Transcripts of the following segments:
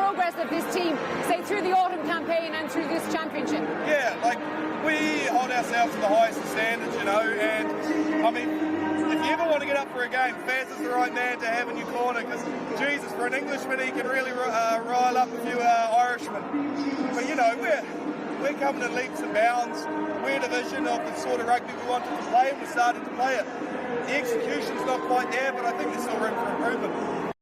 progress of this team, say through the autumn campaign and through this championship? Yeah, like we hold ourselves to the highest standards, you know, and I mean, if you ever want to get up for a game, Faz is the right man to have in your corner because, Jesus, for an Englishman, he can really rile up a few Irishmen. But, you know, we're coming in leaps and bounds. We're a division of the sort of rugby we wanted to play, and we started to play it. The execution's not quite there, but I think there's still room for improvement.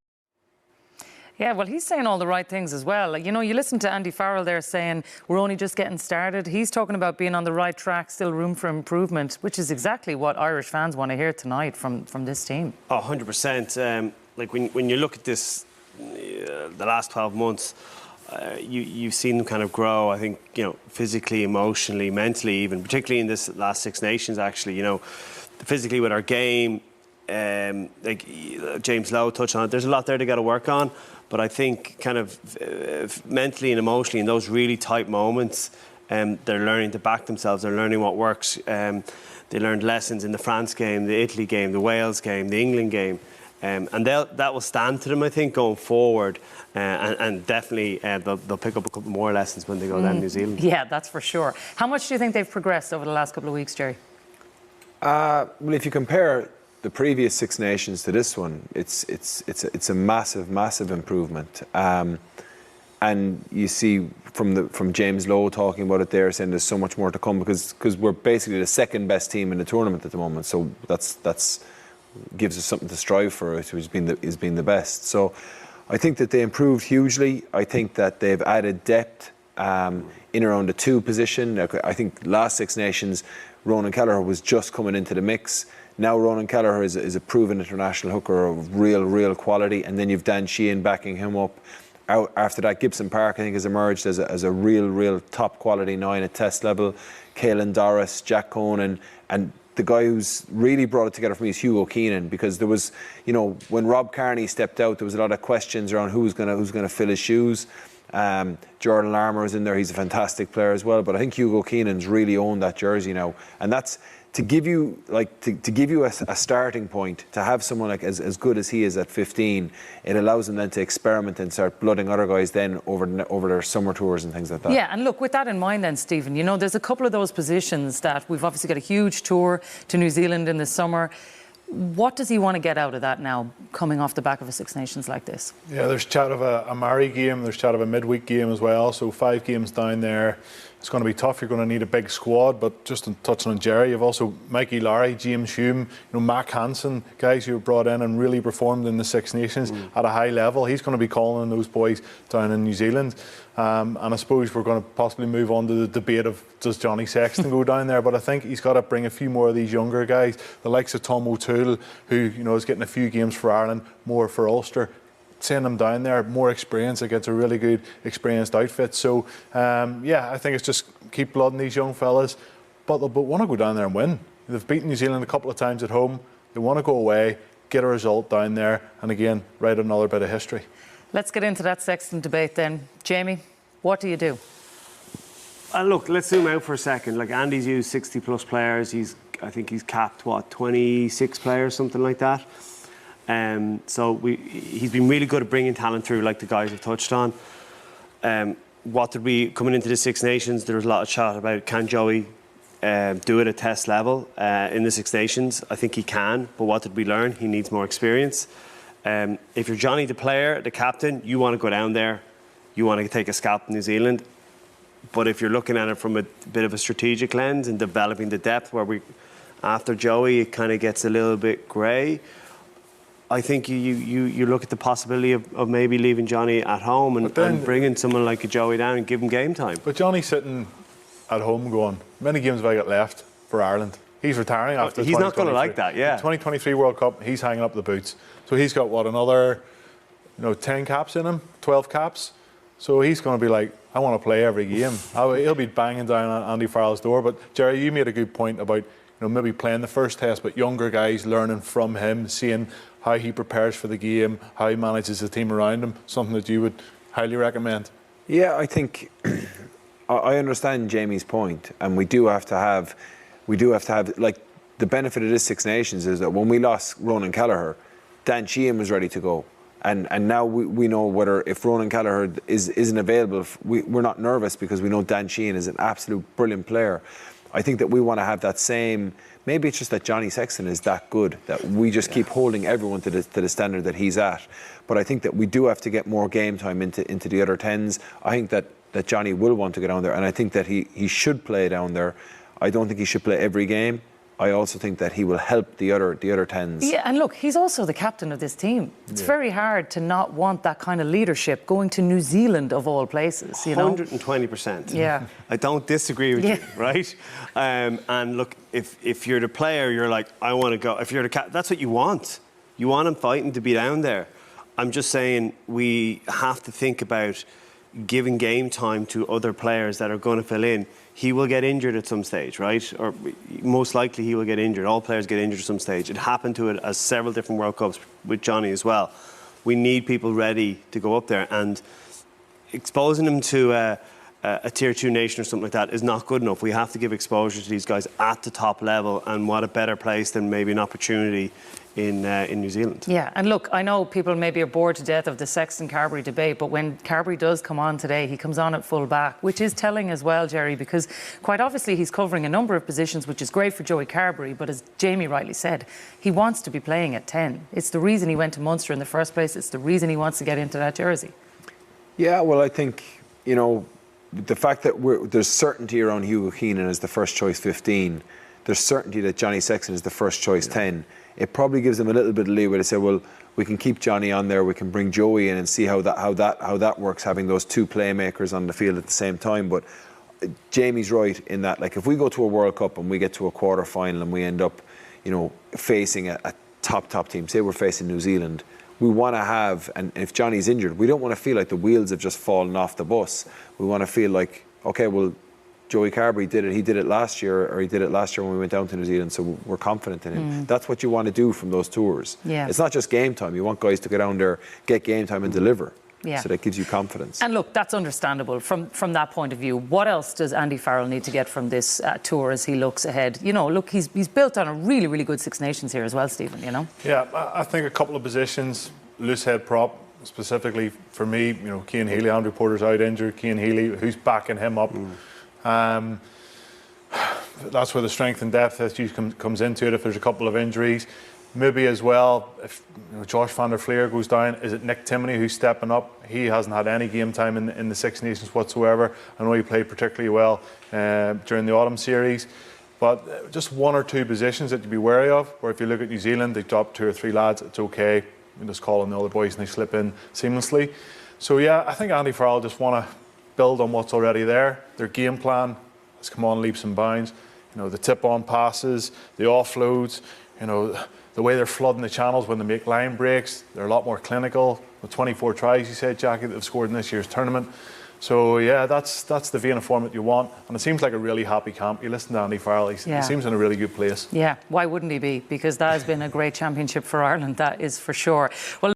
Yeah, well, he's saying all the right things as well. You know, you listen to Andy Farrell there saying we're only just getting started. He's talking about being on the right track, still room for improvement, which is exactly what Irish fans want to hear tonight from this team. Oh, 100%. Like when you look at this, the last 12 months, you've seen them kind of grow, I think, you know, physically, emotionally, mentally even, particularly in this last Six Nations, actually, you know, physically with our game, like James Lowe touched on it, there's a lot there they got to work on. But I think kind of mentally and emotionally in those really tight moments, they're learning to back themselves. They're learning what works. They learned lessons in the France game, the Italy game, the Wales game, the England game. And that will stand to them, I think, going forward. And definitely they'll pick up a couple more lessons when they go down to New Zealand. Yeah, that's for sure. How much do you think they've progressed over the last couple of weeks, Jerry? Well, if you compare the previous Six Nations to this one, it's a massive improvement, and you see from James Lowe talking about it there, saying there's so much more to come because we're basically the second best team in the tournament at the moment. So that's gives us something to strive for, which has been the best. So I think that they improved hugely. I think that they've added depth in around the 2 position. I think last Six Nations, Ronan Kelleher was just coming into the mix. Now Ronan Kelleher is a proven international hooker of real quality, and then you've Dan Sheehan backing him up. After that, Gibson Park, I think, has emerged as a real top quality 9 at test level. Caelan Doris, Jack Conan, and the guy who's really brought it together for me is Hugo Keenan, because there was, you know, when Rob Kearney stepped out, there was a lot of questions around who's going to fill his shoes. Jordan Larmour is in there. He's a fantastic player as well, but I think Hugo Keenan's really owned that jersey now, and that's to give you a starting point, to have someone like as good as he is at 15. It allows them then to experiment and start blooding other guys then over their summer tours and things like that. Yeah, and look, with that in mind then, Stephen, you know, there's a couple of those positions that we've obviously got a huge tour to New Zealand in the summer. What does he want to get out of that now, coming off the back of a Six Nations like this? Yeah, there's chat of a Mari game, there's chat of a midweek game as well, so 5 games down there. It's going to be tough. You're going to need a big squad, but just touching on Jerry, you've also Mikey Larry, James Hume, you know, Mac Hansen, guys who were brought in and really performed in the Six Nations at a high level. He's going to be calling on those boys down in New Zealand. And I suppose we're going to possibly move on to the debate of does Johnny Sexton go down there, but I think he's got to bring a few more of these younger guys, the likes of Tom O'Toole, who, you know, is getting a few games for Ireland, more for Ulster. Send them down there, more experience, it gets a really good experienced outfit. So yeah, I think it's just keep blooding these young fellas, but they want to go down there and win. They've beaten New Zealand a couple of times at home. They want to go away, get a result down there, and again write another bit of history. Let's get into that Sexton debate then. Jamie, what do you do? Look, let's zoom out for a second. Like, Andy's used 60 plus players. I think he's capped, what, 26 players, something like that. So he's been really good at bringing talent through, like the guys have touched on. What did we, coming into the Six Nations, there was a lot of chat about can Joey do it at test level in the Six Nations. I think he can, but what did we learn? He needs more experience. If you're Johnny the player, the captain, you want to go down there, you want to take a scalp in New Zealand. But if you're looking at it from a bit of a strategic lens and developing the depth, where after Joey it kind of gets a little bit grey, I think you look at the possibility of maybe leaving Johnny at home and bringing someone like a Joey down and give him game time. But Johnny's sitting at home going, many games have I got left for Ireland? He's retiring after He's not going to like that, yeah. The 2023 World Cup, he's hanging up the boots. So he's got, what, another 10 caps in him, 12 caps? So he's going to be like, I want to play every game. He'll be banging down on Andy Farrell's door. But Jerry, you made a good point about maybe playing the first test, but younger guys learning from him, seeing how he prepares for the game, how he manages the team around him, something that you would highly recommend. Yeah, I think I understand Jamie's point, and we do have to have like, the benefit of this Six Nations is that when we lost Ronan Kelleher, Dan Sheehan was ready to go. And now we know whether if Ronan Gallagher isn't available, we're not nervous because we know Dan Sheehan is an absolute brilliant player. I think that we want to have that same. Maybe it's just that Johnny Sexton is that good that we just keep holding everyone to the standard that he's at. But I think that we do have to get more game time into the other 10s. I think that Johnny will want to go down there, and I think that he should play down there. I don't think he should play every game. I also think that he will help the other 10s. Yeah, and look, he's also the captain of this team. It's very hard to not want that kind of leadership going to New Zealand of all places, you know. 120%. Yeah. I don't disagree with you, right? And look, if you're the player, you're like, I want to go. If you're the captain, that's what you want. You want him fighting to be down there. I'm just saying we have to think about giving game time to other players that are going to fill in. He will get injured at some stage, right? Or most likely he will get injured. All players get injured at some stage. It happened to it as several different World Cups with Johnny as well. We need people ready to go up there, and exposing them to a tier 2 nation or something like that is not good enough. We have to give exposure to these guys at the top level, and what a better place than maybe an opportunity in New Zealand. Yeah, and look, I know people maybe are bored to death of the Sexton-Carbery debate, but when Carbery does come on today, he comes on at full back, which is telling as well, Jerry, because quite obviously he's covering a number of positions, which is great for Joey Carbery, but as Jamie rightly said, he wants to be playing at 10. It's the reason he went to Munster in the first place. It's the reason he wants to get into that jersey. Yeah, well, I think, you know, the fact that there's certainty around Hugo Keenan as the first choice 15, there's certainty that Johnny Sexton is the first choice 10. It probably gives them a little bit of leeway to say, well, we can keep Johnny on there, we can bring Joey in and see how that works, having those two playmakers on the field at the same time. But Jamie's right in that, like, if we go to a World Cup and we get to a quarter final and we end up, you know, facing a top team, say we're facing New Zealand, we want to have, and if Johnny's injured, we don't want to feel like the wheels have just fallen off the bus. We want to feel like, okay, well, Joey Carbery did it. He did it last year, or he did it last year when we went down to New Zealand, so we're confident in him. That's what you want to do from those tours. Yeah. It's not just game time. You want guys to go down there, get game time and deliver. Yeah. So that gives you confidence. And look, that's understandable from that point of view. What else does Andy Farrell need to get from this tour as he looks ahead? You know, look, he's built on a really, really good Six Nations here as well, Stephen, you know? Yeah, I think a couple of positions, loose head prop, specifically for me, you know, Cian Healy, Andrew Porter's out injured, Cian Healy, who's backing him up. That's where the strength and depth comes into it if there's a couple of injuries. Maybe as well, if you know, Josh van der Fleer goes down, is it Nick Timoney who's stepping up? He hasn't had any game time in the Six Nations whatsoever. I know he played particularly well during the autumn series. But just one or two positions that you'd be wary of, where if you look at New Zealand, they drop 2 or 3 lads, it's okay. You just call on the other boys and they slip in seamlessly. So yeah, I think Andy Farrell just want to build on what's already there. Their game plan has come on leaps and bounds. You know, the tip-on passes, the offloads, you know, the way they're flooding the channels when they make line breaks. They're a lot more clinical. With 24 tries, you said, Jackie, that they've scored in this year's tournament. So yeah, that's the vein of form that you want. And it seems like a really happy camp. You listen to Andy Farrell, he seems in a really good place. Yeah, why wouldn't he be? Because that has been a great championship for Ireland, that is for sure. Well,